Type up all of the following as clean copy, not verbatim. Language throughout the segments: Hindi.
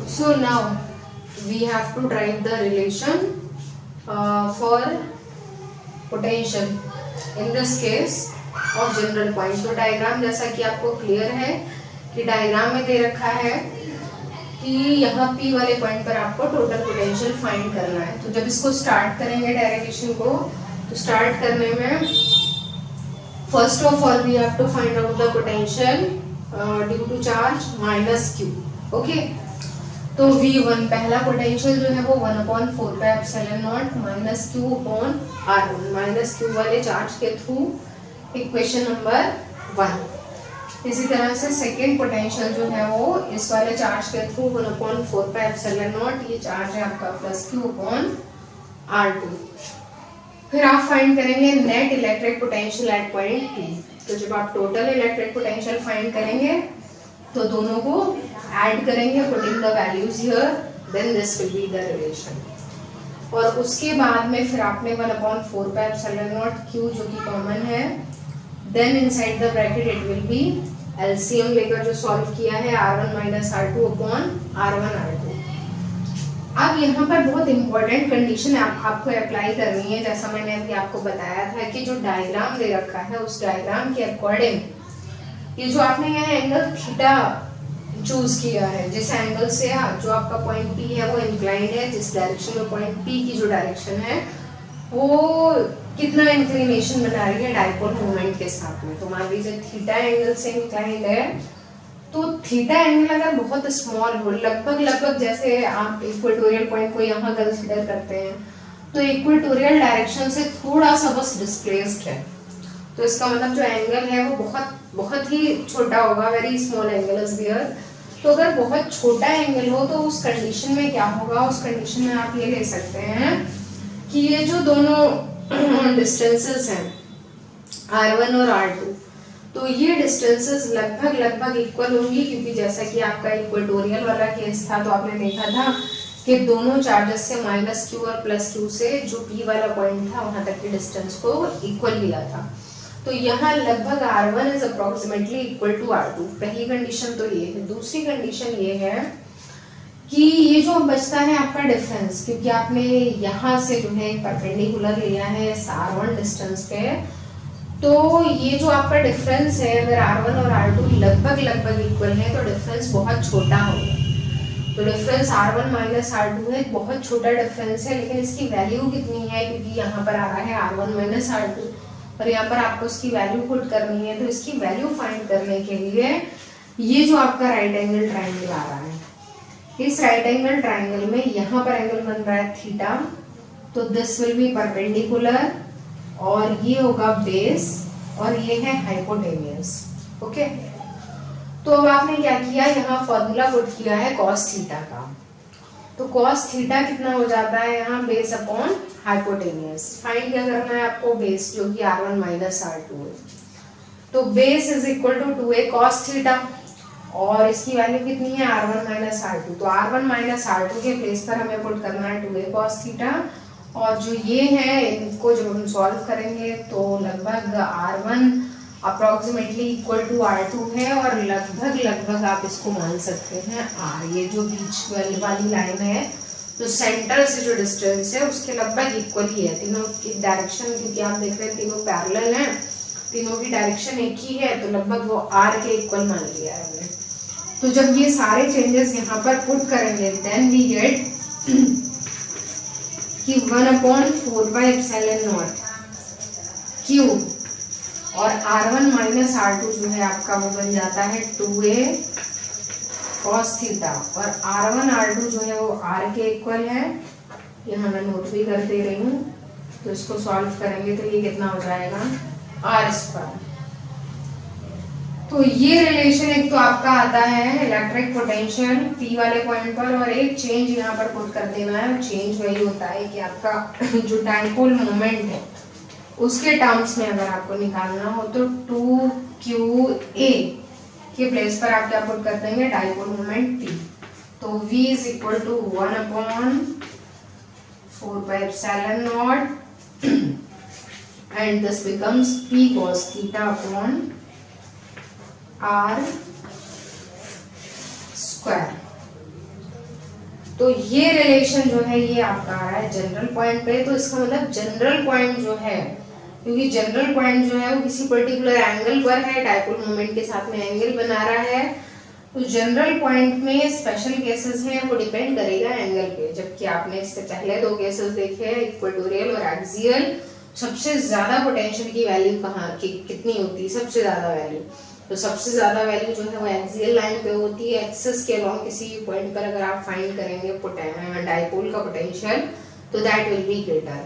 So now we have to write the relation for potential in this case of general point. तो डायग्राम जैसा कि आपको क्लियर है कि डायग्राम में दे रखा है कि यहाँ P वाले पॉइंट पर आपको टोटल पोटेंशियल फाइंड करना है। तो जब इसको स्टार्ट करेंगे डेरिवेशन को, तो स्टार्ट करने में first of all we have to find out the potential due to charge minus Q। Okay, तो V1 पहला पोटेंशियल जो है वो 1/4πε0 minus Q upon R1, minus Q वाले चार्ज के थ्रू इक्वेशन नंबर 1। इसी तरह से सेकेंड पोटेंशियल जो है वो इस वाले चार्ज के थ्रू 1/4πε0, ये चार्ज है आपका प्लस Q अपॉन R2। फिर आप फाइंड करेंगे net electric potential at point P। तो जब आप टोटल इलेक्ट्रिक पोटेंशियल फाइंड करेंगे तो दोनों को ऐड करेंगे, putting the values here, then this will be the relation. और उसके बाद में फिर आपने 1/4πε0 Q जो कि कॉमन है, then inside the bracket it will be LCM लेकर जो सॉल्व किया है R1 minus R2 upon R1 R2। अब यहाँ पर बहुत इंपॉर्टेंट कंडीशन आपको अप्लाई करनी है, जैसा मैंने अभी आपको बताया था कि जो डायग्राम दे रखा है उस डायग्राम के अकॉर्डिंग ये जो आपने यहाँ एंगल थीटा चूज किया है, जिस एंगल से जो आपका पॉइंट P है वो इंक्लाइंड है, जिस डायरेक्शन में पॉइंट P की जो डायरेक्शन है वो कितना इंक्लिनेशन बना रही है डाइपोल मोमेंट के साथ में। तो मान लीजिए थीटा एंगल से इंक्लाइंड है, तो थीटा एंगल अगर बहुत स्मॉल हो, लगभग जैसे आप इक्वेटोरियल पॉइंट को यहाँ कंसीडर करते हैं, तो इक्वेटोरियल डायरेक्शन से थोड़ा सा बस डिस्प्लेस्ड है, तो इसका मतलब जो एंगल है वो बहुत ही छोटा होगा, very small angle is there. तो अगर बहुत छोटा एंगल हो तो उस कंडीशन में क्या होगा, उस कंडीशन में आप ये ले सकते हैं कि ये जो दोनों डिस्टेंसेस हैं R1 और R2, तो ये डिस्टेंसेस लगभग इक्वल होंगी, क्योंकि जैसा कि आपका इक्वेटोरियल वाला केस था तो आपने देखा था कि दोनों चार्जेस से माइनस Q और प्लस Q से जो P वाला पॉइंट था वहां तक के डिस्टेंस को इक्वल लिया था। तो यहाँ लगभग R1 is approximately equal to R2। पहली कंडीशन तो ये है। दूसरी कंडीशन ये है कि ये जो बचता है आपका डिफरेंस, क्योंकि आपने यहाँ से जो है परपेंडिकुलर लिया है R1 डिस्टेंस पे, तो ये जो आपका डिफरेंस है अगर R1 और R2 लगभग इक्वल है तो डिफरेंस बहुत छोटा होगा। तो डिफरेंस R1 माइनस R2 है, बहुत छोटा डिफरेंस है, लेकिन इसकी वैल्यू कितनी है, क्योंकि यहाँ पर आ रहा है R1 माइनस R2 और यहाँ पर आपको इसकी वैल्यू पुट करनी है। तो इसकी वैल्यू फाइंड करने के लिए ये जो आपका राइट एंगल ट्राइंगल आ रहा है, इस राइट एंगल ट्राइंगल में यहाँ पर एंगल बन रहा है थीटा, तो दिस विल बी परपेंडिकुलर और ये होगा बेस और ये है हाइपोटेनियस। ओके, तो अब आपने क्या किया, यहाँ फॉर्मूला पुट किया है कॉस थीटा का। तो कॉस थीटा कितना हो जाता है यहाँ, बेस अपॉन हाइपोटेनियस। फाइंड क्या करना है आपको, बेस जो कि R1 माइनस R2 है। तो base is equal to 2a cos theta और इसकी वैल्यू कितनी है R1 माइनस R2। तो R1 माइनस R2 के प्लेस पर हमें पुट करना है 2a cos थीटा, और जो ये है इनको जब हम सॉल्व करेंगे तो लगभग R1 approximately equal to R2 है और लगभग आप इसको मान सकते हैं R। ये जो बीच वाली लाइन है तो सेंटर से जो डिस्टेंस है उसके लगभग इक्वल ही है। तीनों की डायरेक्शन, क्योंकि आप देख रहे हैं तीनों पैरेलल हैं, तीनों की डायरेक्शन एक ही है, तो लगभग वो R के इक्वल मान लिया है हमने। तो जब ये सारे चेंजेस यहाँ पर पुट करेंगे देन वी गेट कि 1/4πε0 Q और R1 माइनस R2 जो है आपका वो बन जाता है 2a cos थीटा, और R1 R2 जो है वो R के इक्वल है। यहाँ मैं नोट भी कर दे रही हूँ, तो इसको सॉल्व करेंगे तो ये कितना हो जाएगा R²। तो ये रिलेशन एक तो आपका आता है इलेक्ट्रिक पोटेंशियल P वाले पॉइंट पर, और एक चेंज यहाँ पर पुट कर देना है। चेंज वही होता है कि आपका जो डाइपोल मोमेंट है उसके टर्म्स में अगर आपको निकालना हो तो 2qa के प्लेस पर आप क्या पुट कर देंगे, डाइपोल मोमेंट P। तो V is equal to 1/4πε0 and this becomes P cos theta upon R square. तो ये रिलेशन जो है ये आपका आ रहा है जनरल पॉइंट पे। तो इसका मतलब जनरल पॉइंट जो है, क्योंकि जनरल पॉइंट जो है वो किसी पर्टिकुलर एंगल पर है, डाइपोल मोमेंट के साथ में एंगल बना रहा है, तो जनरल पॉइंट में स्पेशल केसेस हैं वो डिपेंड करेगा एंगल पे। जबकि आपने इससे पहले दो केसेस देखे हैं, इक्वेटोरियल और एक्सियल। सबसे ज्यादा पोटेंशियल की वैल्यू कहाँ की कितनी होती है, सबसे ज्यादा वैल्यू, तो सबसे ज्यादा वैल्यू जो है वो एक्सियल लाइन पे होती है। एक्सिस के अलोंग किसी पॉइंट पर अगर आप फाइंड करेंगे डाइपोल का पोटेंशियल, तो दैट विल बी ग्रेटर।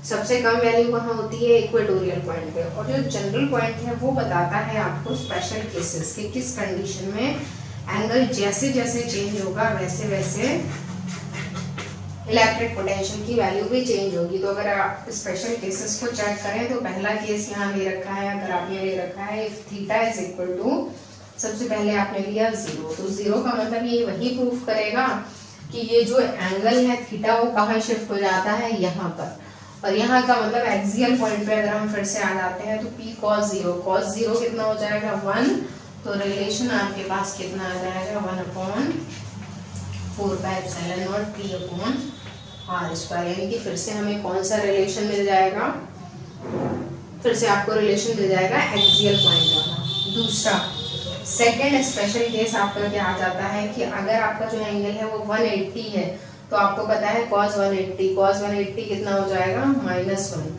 सबसे कम वैल्यू कहाँ होती है, इक्वेटोरियल पॉइंट पे। और जो जनरल पॉइंट है वो बताता है आपको स्पेशल केसेस के किस कंडीशन में एंगल जैसे जैसे चेंज होगा वैसे वैसे इलेक्ट्रिक पोटेंशियल की वैल्यू भी चेंज होगी। तो अगर आप स्पेशल केसेस को चेक करें तो पहला केस यहाँ ले रखा है, अगर आपने ले रखा है if theta is equal to, सबसे पहले आपने लिया 0, तो 0 का मतलब ये वही प्रूफ करेगा कि ये जो एंगल है थीटा वो कहाँ शिफ्ट हो जाता है, यहाँ पर। और यहाँ का मतलब एक्सियल पॉइंट पे अगर हम फिर से आ जाते हैं तो p cos 0 कितना हो जाएगा 1, तो रिलेशन आपके पास कितना आ जाएगा 1/4πε0 t/r²। यानी कि फिर से हमें कौन सा रिलेशन मिल जाएगा, फिर से आपको रिलेशन मिल जाएगा एक्सियल पॉइंट वाला। दूसरा सेकेंड स्पेशल केस आपका क्या आ जाता है कि अगर आपका जो एंगल है वो 180 है, तो आपको पता है cos 180 कितना हो जाएगा -1।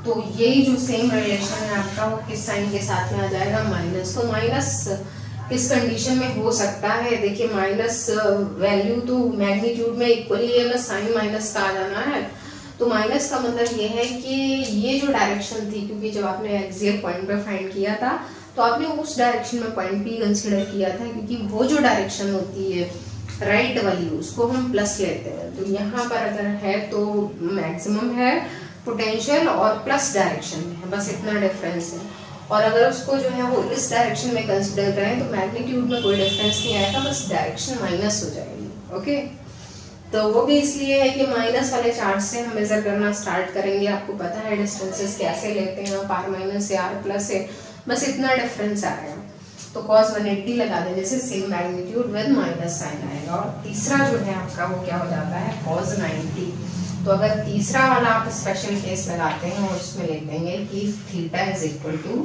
तो यही जो सेम रिलेशन है आपका वो किस साइन के साथ में आ जाएगा, माइनस। तो माइनस किस कंडीशन में हो सकता है, देखिए माइनस वैल्यू तो मैग्नीट्यूड में इक्वली है, बस साइन माइनस का आ जाना है। तो माइनस का मतलब ये है कि ये जो डायरेक्शन थी, क्योंकि जब आपने एक्सियल पॉइंट पे फाइंड किया था तो आपने उस डायरेक्शन में पॉइंट भी कंसीडर किया था, क्योंकि वो जो डायरेक्शन होती है राइट वाली उसको हम प्लस लेते हैं। तो यहाँ पर अगर है तो मैक्सिमम है पोटेंशियल और प्लस डायरेक्शन में है, बस इतना डिफरेंस है। और अगर उसको जो है वो इस डायरेक्शन में कंसीडर करें तो मैग्नीट्यूड में कोई डिफरेंस नहीं आएगा, बस डायरेक्शन माइनस हो जाएगी। ओके, तो वो भी इसलिए है कि माइनस वाले चार्ज से हम मेजर करना स्टार्ट करेंगे। आपको पता है डिस्टेंसेस कैसे लेते हैं, r माइनस से r प्लस है, बस इतना डिफरेंस आएगा। तो cos 180 लगा देने से same magnitude with minus sign आएगा। और तीसरा जो है आपका वो क्या हो जाता है cos 90। तो अगर तीसरा वाला आप स्पेशल केस लगाते हैं और उसमें लिख देंगे कि थीटा इज इक्वल टू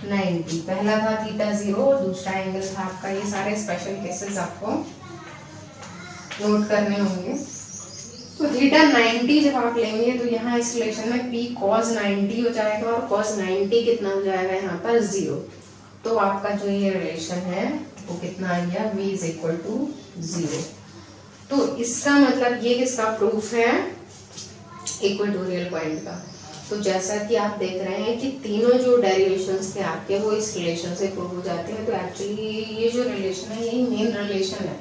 90। पहला था थीटा 0 और दूसरा एंगल था आपका, ये सारे स्पेशल केसेस आपको नोट करने होंगे। तो थीटा 90 जब आप लेंगे तो यहाँ इस रिलेशन में p cos 90 हो जाएगा और cos 90 कितना हो जाएगा यहाँ पर 0। तो आपका जो ये रिलेशन है वो कितना आ गया, v इज इक्वल टू 0। तो इसका मतलब ये किसका प्रूफ है, इक्वेटोरियल पॉइंट का। तो जैसा कि आप देख रहे हैं कि तीनों जो डेरिवेशंस थे आपके वो इस रिलेशन से प्रूव हो जाते हैं। तो एक्चुअली ये जो रिलेशन है यही मेन रिलेशन है।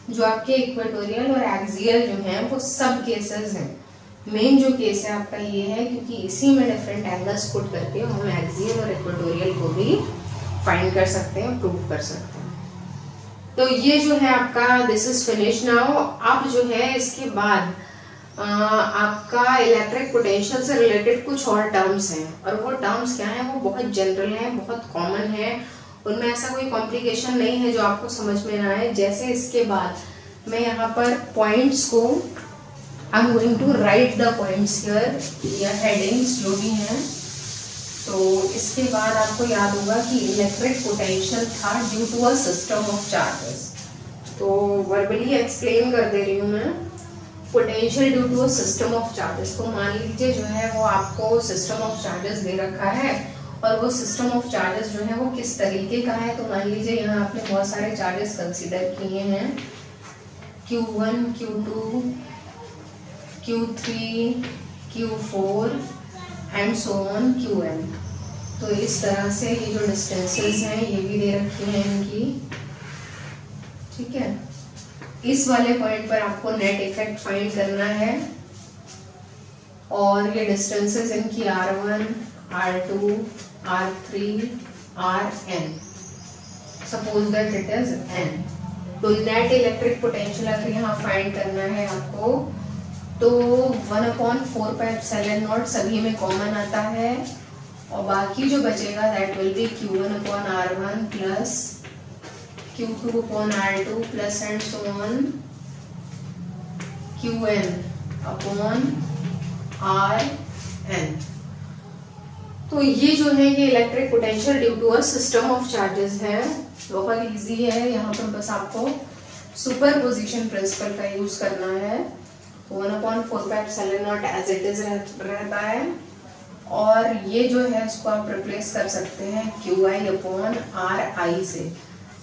जो आपके इक्वेटोरियल और एक्सियल जो हैं वो सब केसेस हैं। मेन जो केस है आपका ये है, क्योंकि इसी में डिफरेंट एंगल्स पुट करके हम एक्सियल और इक्वेटोरियल को भी फाइंड कर सकते हैं, प्रूव कर सकते हैं। तो ये जो है आपका दिस इज फिनिश नाउ। अब जो है इसके बाद आपका इलेक्ट्रिक पोटेंशियल से रिलेटेड कुछ और टर्म्स हैं, और वो टर्म्स क्या हैं, वो बहुत जनरल हैं, बहुत कॉमन है, उनमें ऐसा कोई कॉम्प्लिकेशन नहीं है जो आपको समझ में ना आए। जैसे इसके बाद मैं यहाँ पर पॉइंट्स को I am going to write the points here, या हेडिंग्स जो भी हैं। तो इसके बाद आपको याद होगा कि इलेक्ट्रिक पोटेंशियल था due to a system of charges. तो वर्बली एक्सप्लेन कर दे रही हूँ मैं, potential due to a system of charges. तो मान लीजिए जो है वो आपको सिस्टम ऑफ चार्जेस दे रखा है, और वो सिस्टम ऑफ चार्जेस जो है वो किस तरीके का है। तो मान लीजिए यहाँ आपने बहुत सारे चार्जेस कंसीडर किए हैं, Q1, Q2, Q3, Q4 and so on Qn। तो इस तरह से ये जो डिस्टेंसेस हैं ये भी दे रखी हैं इनकी, ठीक है। इस वाले पॉइंट पर आपको नेट इफेक्ट फाइंड करना है, और ये डिस्टेंसेस इनकी R1, R2, R3, Rn, suppose that it is n। तो नेट इलेक्ट्रिक पोटेंशियल अगर यहाँ फाइंड करना है आपको, तो 1/4πε0 सभी में कॉमन आता है, और बाकी जो बचेगा that will be Q1 upon R1 plus Q2 upon R2 plus and so on Qn upon Rn। तो ये जो है ये electric potential due to a system of charges है। बहुत इजी है, यहाँ पर बस आपको सुपरपोजिशन प्रिंसिपल का यूज करना है। 1/4πε0 एज इट इज रहता है, और ये जो है इसको आप रिप्लेस कर सकते हैं QI अपॉन RI से।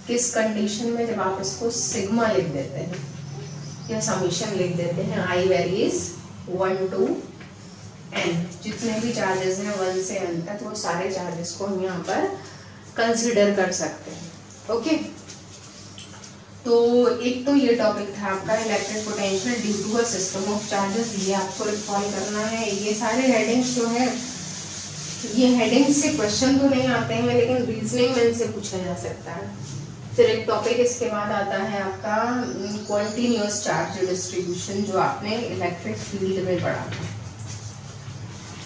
किस कंडीशन में? जब आप इसको सिग्मा लिख देते हैं या समीशन लिख देते हैं, I वेरीज 1 to n, जितने भी चार्जेस हैं 1 से n तक, वो सारे चार्जेस को हम यहाँ पर कंसिडर कर सकते हैं। ओके, तो एक तो ये टॉपिक था आपका electric potential due to a system of charges, ये आपको रिकॉल करना है। ये सारे हेडिंग्स जो है, ये हेडिंग्स से क्वेश्चन तो नहीं आते हैं, लेकिन रीजनिंग में इनसे पूछा जा सकता है। फिर एक टॉपिक इसके बाद आता है आपका कॉन्टिन्यूअस चार्ज डिस्ट्रीब्यूशन, जो आपने इलेक्ट्रिक फील्ड में पढ़ा था।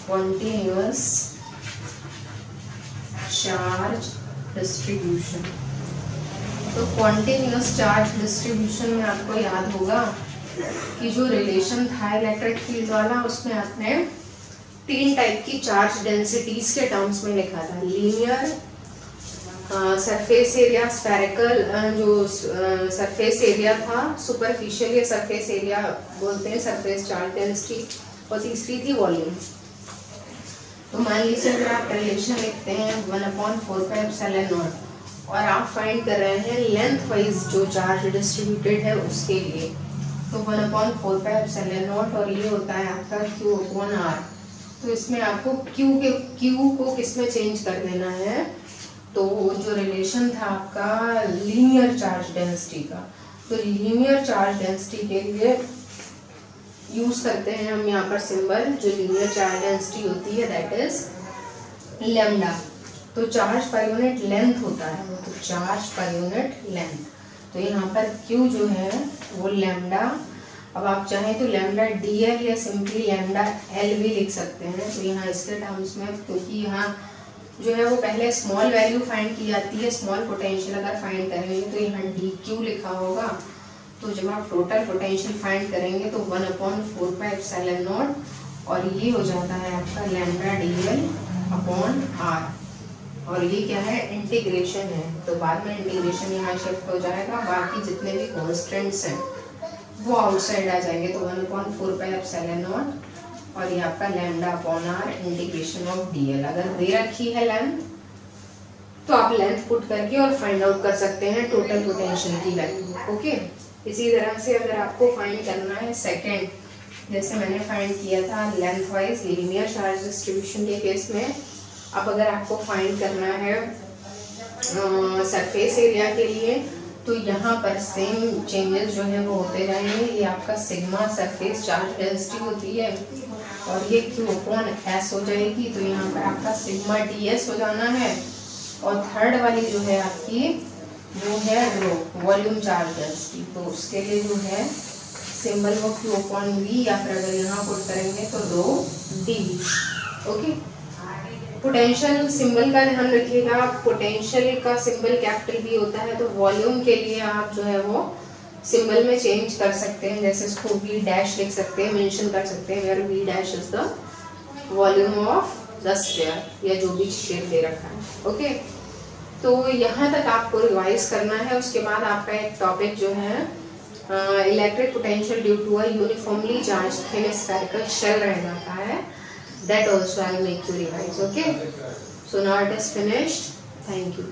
कॉन्टिन्यूअस चार्ज डिस्ट्रीब्यूशन, तो कॉन्टिन्यूअस चार्ज डिस्ट्रीब्यूशन में आपको याद होगा कि जो रिलेशन था इलेक्ट्रिक फील्ड वाला, उसमें आपने 3 टाइप की चार्ज डेंसिटीज के टर्म्स में लिखा था। लीनियर, सरफेस एरिया, स्फेरिकल, जो सरफेस एरिया था, सुपरफिशियल या सरफेस एरिया बोलते हैं, सरफेस चार्ज डेंसिटी, और तीसरी थी वॉल्यूम। तो मान लीजिए अगर आप रिलेशन लिखते हैं 1/4πε0 और आप फाइंड कर रहे हैं लेंथ वाइज जो चार्ज डिस्ट्रीब्यूटेड है उसके लिए, तो 1/4πε0, और ये होता है आपका Q अपॉन R। तो इसमें आपको Q को किस में चेंज कर देना है? तो जो रिलेशन था आपका लीनियर चार्ज डेंसिटी का, तो लीनियर चार्ज डेंसिटी के लिए यूज करते हैं हम यहाँ पर सिंबल, जो लीनियर चार्ज डेंसिटी होती है दैट इज लैम्डा। तो चार्ज पर यूनिट लेंथ होता है, तो चार्ज पर यूनिट लेंथ, तो यहाँ पर Q जो है वो लैम्डा। अब आप चाहें तो लैम्डा DL या सिंपली लैम्डा L भी लिख सकते हैं। तो यहाँ इसके टर्म्स में, क्योंकि यहाँ जो है वो पहले स्मॉल वैल्यू फाइंड की जाती है, स्मॉल पोटेंशियल अगर फाइंड करेंगे तो यहाँ DQ लिखा होगा। तो जब आप टोटल पोटेंशियल फाइंड करेंगे तो 1/4πε0, और ये हो जाता है आपका लैम्डा DL अपॉन R, और ये क्या है? इंटीग्रेशन है। तो बाद में इंटीग्रेशन यहाँ शिफ्ट हो जाएगा, बाकी जितने भी कॉन्स्टेंट्स हैं वो आउटसाइड आ जाएंगे। तो 1/4πε0, और ये आपका lambda upon R integration of DL। अगर दे रखी है लेंथ तो आप लेंथ पुट करके और फाइंड आउट कर सकते हैं टोटल पोटेंशियल की वैल्यू। ओके, इसी तरह से अगर आपको फाइंड करना है सेकेंड, जैसे मैंने फाइंड किया था length wise linear charge distribution के केस में, अब अगर आपको फाइंड करना है सरफेस एरिया के लिए, तो यहाँ पर सेम चेंजेस जो है वो होते जाएंगे। ये आपका सिग्मा सरफेस चार्ज डेंसिटी होती है, और ये Q अपॉन S हो जाएगी। तो यहाँ पर आपका सिग्मा DS हो जाना है, और थर्ड वाली जो है आपकी वो है रो, वॉल्यूम चार्ज डेंसिटी। तो उसके लिए जो है सिंबल वो Q अपॉन V, या फिर अगर यहाँ पुट करेंगे तो रो dV। ओके, पोटेंशियल सिंबल का ध्यान रखिएगा, पोटेंशियल का सिंबल कैपिटल V होता है, तो वॉल्यूम के लिए आप जो है वो सिंबल में चेंज कर सकते हैं, जैसे इसको V डैश लिख सकते हैं, मेंशन कर सकते हैं where V dash is the volume of the sphere, या जो भी शेप दे रखा है। ओके, तो यहाँ तक आपको रिवाइज करना है। उसके बाद आपका एक टॉपिक जो है electric potential due to a uniformly charge thin spherical shell रह जाता है, that also I will make you revise. Okay, so now it is finished. Thank you.